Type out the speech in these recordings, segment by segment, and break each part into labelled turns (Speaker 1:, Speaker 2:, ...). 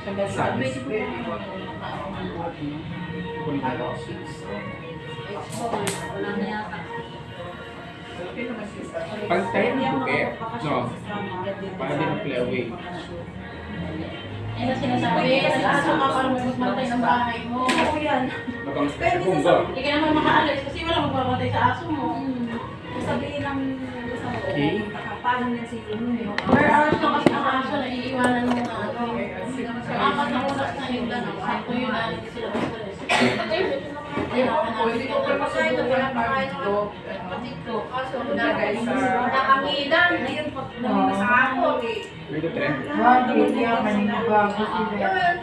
Speaker 1: Sabis.
Speaker 2: Wala na yata.
Speaker 1: Pag tayo ng bukit, no? Para din ang play away.
Speaker 2: Yan ang sinasabi. Nag-asa ka para magmatay ng bahay mo. Oo yan.
Speaker 1: Magamas ka sa bunga.
Speaker 2: Hindi ka naman makaalis kasi wala magpamatay sa aso mo.
Speaker 3: Sabihin ng gusto mo,
Speaker 1: Okay.
Speaker 3: paano niya si Lino?
Speaker 2: Per hours na kasi ang aso na iiwanan mo na ano. Sa apat na oras na yun lang. Sakto yun na hindi sila stress.
Speaker 3: Pwede ko pa pagkain na pala pagkain ko. Kapatid ko. Kaso nakanginan. Ngayon pag namimas ako.
Speaker 1: Pwede trend.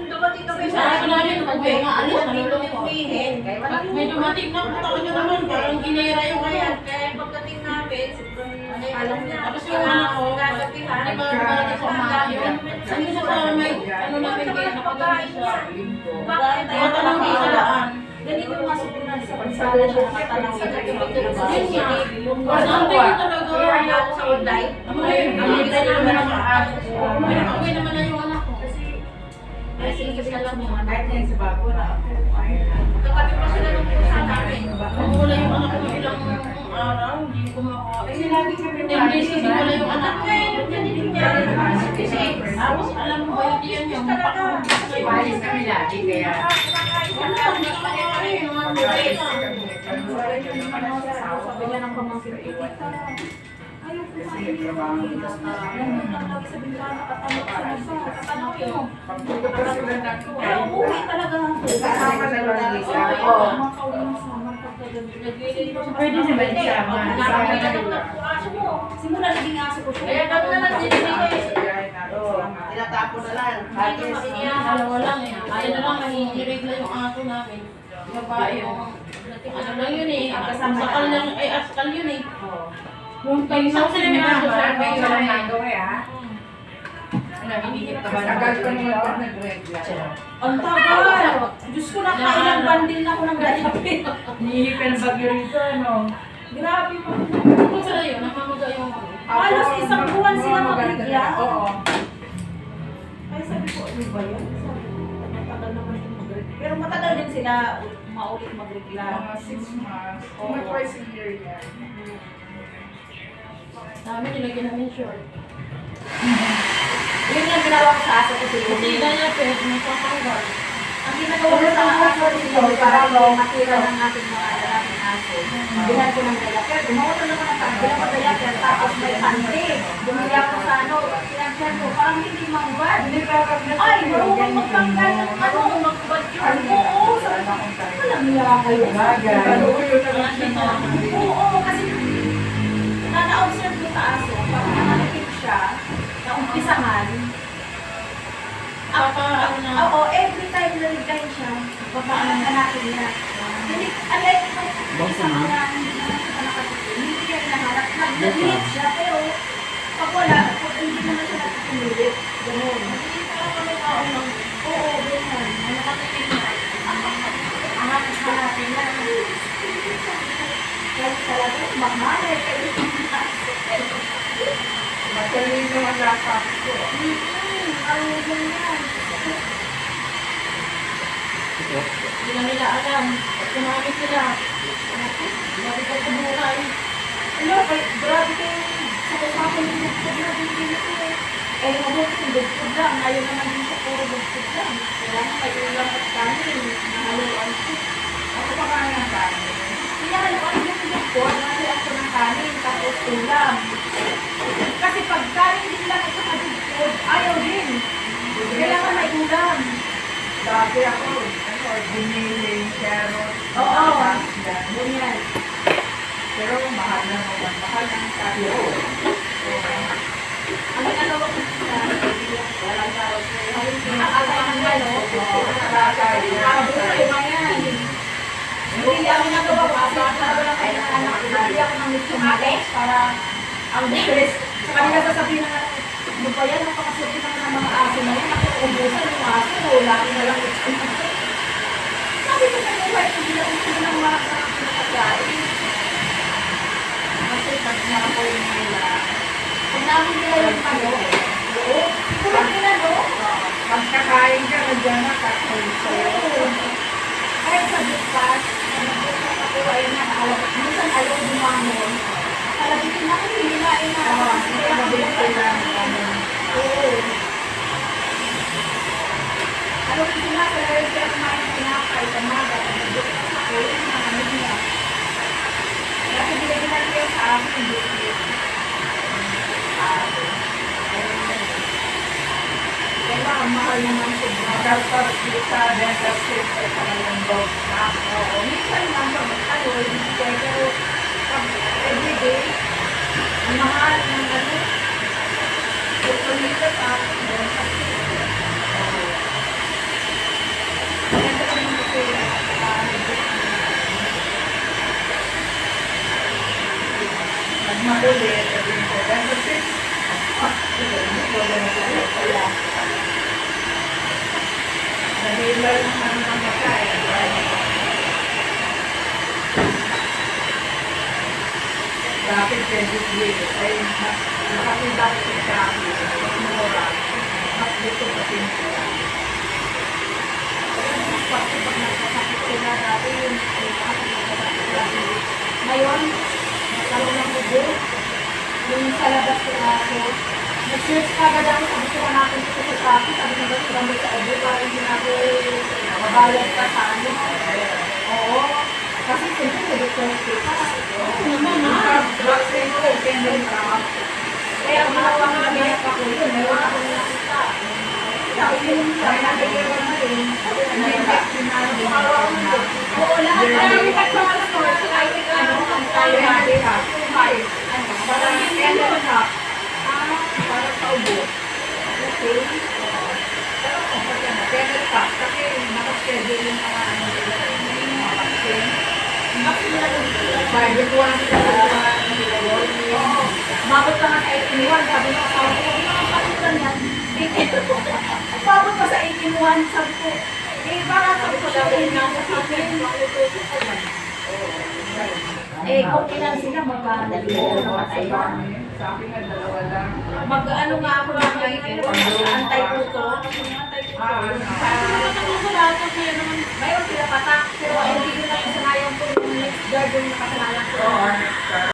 Speaker 3: Dumating kami
Speaker 2: Sa aso namin, pag may mga alis, nalulungkot.
Speaker 3: Pag
Speaker 2: May dumating na punta ko nyo naman, parang ginera yung kaya.
Speaker 3: Kaya pagdating namin, alam niya.
Speaker 2: Tapos yung anak ko,
Speaker 3: gagabihan.
Speaker 2: di ba malaking sa umaga yun? Sabi ko sa may, ano namin kayo, nakagabi siya. Matanong di sa daan.
Speaker 3: Ganito yung masok na sa pansala siya nakatanong sa
Speaker 2: Yun nga. Sabi ko talaga.
Speaker 3: Kaya ako sa online.
Speaker 2: Pinapauwi naman na yung anak ko.
Speaker 3: Ay, sige, sige lang mo.
Speaker 4: Kahit yan sa bago na ako.
Speaker 3: Katabi pa sila ng pusa namin.
Speaker 2: Wala yung anak ko ilang araw, hindi ko kumakain.
Speaker 4: Kasi lagi kami
Speaker 2: 10 days kasi wala yung anak ko.
Speaker 3: Kasi,
Speaker 2: Tapos alam mo ba yung diyan yung
Speaker 4: Palis kami lagi kaya.
Speaker 2: wala, hindi ko kumakain. Mga buhay na.
Speaker 3: sabi niya ng pamangkin ko, ayaw kumain niya. Tapos lagi sa bintana, katanong sa masa. Katanong yun. Kaya uuwi talaga ang
Speaker 4: Kasama sa Lisa.
Speaker 3: Oo, makauwi ng sama.
Speaker 4: Pwede naman isama.
Speaker 3: Simula naging aso ko siya.
Speaker 2: Kaya kami na nagdidibigay.
Speaker 4: Tinatapon na lang.
Speaker 2: Dalawa lang eh. Kaya na lang mahihirig yung aso namin. Babae yung ano lang yun eh. Sakal lang, ay askal yun eh.
Speaker 4: Yung
Speaker 2: Isang sila may aso sa
Speaker 4: may
Speaker 2: bayo.
Speaker 4: walang nagawa ha. Tagal ko naman pag nag-regla.
Speaker 3: Ang tagal! Diyos ko, nakailang bandil na ako ng ganyan.
Speaker 4: Hihip ka ng bagyo rito, ano?
Speaker 3: Grabe mo.
Speaker 2: Ano sila yun? Namamaga yung
Speaker 3: Halos isang buwan sila magregla.
Speaker 4: Oo.
Speaker 3: Ay, sabi ko, ano ba yan? Sabi ko, matagal naman yung magregla. Pero matagal din sila maulit magregla.
Speaker 4: Mga 6 months. Mga twice a year yan.
Speaker 2: dami nilagyan namin short.
Speaker 3: Yun yung ginawa ko sa aso ko siguro.
Speaker 2: Kasi diaper, may patanggal.
Speaker 3: Ang ginagawa ko sa aso ko siguro para matira ng ating mga lalaking aso. Bilhan ko ng diaper. Gumawa ko naman ng pagbilang ko diaper. Tapos may panty. Bumili ako sa ano. Pinagyan ko. Parang hindi mangubad. Ay, marunong magtanggal ng ano. Magbad yun. Oo. Alam niya kayo. Oo, kasi na-observe ko sa aso. Pag nangalikip siya, naumpisahan.
Speaker 2: Papaano na.
Speaker 3: Oo, every time na resign siya, papaano hanapin niya. Hindi, unlike itong isa ko na hindi na nakatikin, hindi niya hinahanap. Nag-delete siya, pero pag wala, hindi naman siya nakatikinulit. Ganun.
Speaker 2: Hindi pa lang kami tao lang.
Speaker 3: Oo, ganyan.
Speaker 2: May nakatikin na.
Speaker 3: Hanapin niya. Kasi talaga, magmahal.
Speaker 4: Matalino ang laptop ko.
Speaker 3: Ang ganyan.
Speaker 2: Hindi na nila alam. Pag kumamit sila, mabigay sa buhay.
Speaker 3: Ano, grabe kayo. Sa usapan ng dugtog na din dito eh. Eh, mabuti yung dugtog lang. Ayaw naman din sa puro dugtog lang. Kaya nga may ulam at kanin. Nahaluan ko.
Speaker 4: Ako pa kaya ng kanin.
Speaker 3: Kaya haluan yung dugtog. Nahaluan ko ng kanin. Tapos ulam. Kasi pag kanin din lang at saka dugtog, ayaw din. Kailangan may ulam.
Speaker 4: Dati ako, biniling, carrot,
Speaker 3: Oo.
Speaker 4: pasta.
Speaker 3: Ganyan.
Speaker 4: Pero mahal na naman. Mahal ang sabi ko.
Speaker 3: Ang ginagawa ko sa walang carrot. Ang alay ng gano'n. Hindi ako nagawa ko kasi wala kayo ng anak. Hindi ako ng mitsumales para ang bilis. Sa kanila sasabihin na ano ba yan? Napakasabi naman ng mga aso na yan. Ako umbusan yung aso. Lagi na lang mitsumales. Sabi ko sa buhay, hindi na uso ng mga nakakain. Kasi pag nakapoy nila, pag namin nila yung ano, siguro nila no?
Speaker 4: Pagkakain ka, dyan na kasi sa'yo.
Speaker 3: Kahit sa bukas, nag-bukas ako ay minsan ayaw bumangon. Talagang na ako, hinilain na ako.
Speaker 4: Oo, hindi ka mabilis kailangan.
Speaker 3: Oo. Ano kasi nga, talagang siya kumain ng pinapay sa maga. Nag-bukas ako, yun na, ano niya. Kasi binigyan niya sa akin, bukas. Kaya ang mahal naman siya.
Speaker 4: Dapat sa dental set ay talagang dog na.
Speaker 3: Oo, minsan lang sa ano, hindi kaya, pero pag everyday, ang mahal ng ano, ito nito sa akin, doon sa kaya talagang kasi,
Speaker 4: Nagmahuli, sabi ko, dental set. Hindi ko ganun kaya. Nahilal ng ano ng makain. Bakit credit dito? Ay, nakakita ko sa kami. Mas mura. Mas gusto pa pinto.
Speaker 3: pag nagkasakit sila dati, yung nagkasakit dati. Ngayon, nagkaroon ng ubo, yung sa labas ko ako, nag-search ka agad ako, sabi ko natin ito sa traffic, sabi ko ba gamit sa ubo, para hindi na ako mabayad pa sa ano. Oo, kasi siyempre may doktor ka.
Speaker 4: Vaccine ko, kailan ka?
Speaker 3: Kaya ang ginawa nga, biyak ako yun, mayroon ako nakita. Sabi ko yung sabi na mayroon na rin.
Speaker 4: Vaccine na rin.
Speaker 3: Oo, lahat na yung katulad ko, kahit ano, ang tayo natin ha.
Speaker 4: Parang kailan ka? Parang paubo.
Speaker 3: Okay.
Speaker 4: Pero kung kailan ka? Kasi nakaschedule yung mga ano nila. Mga vaccine. Private one sila.
Speaker 3: Mabot pa nga sa 18-1, sabi ng asawa ko, "Ano ang palitan yan?" Mabot pa sa 18-1, sabi ko, para sabi ko siya, nasa sa akin. Kung ilan sila, magkadali ko namatay ba?
Speaker 4: Sa akin nga, dalawa lang.
Speaker 3: Mag-ano nga ako ng antay-puto. Mayroon sila patak, pero hindi ko na kasanayan ko yung next guard yung nakasanayan ko.
Speaker 4: Oo, next time.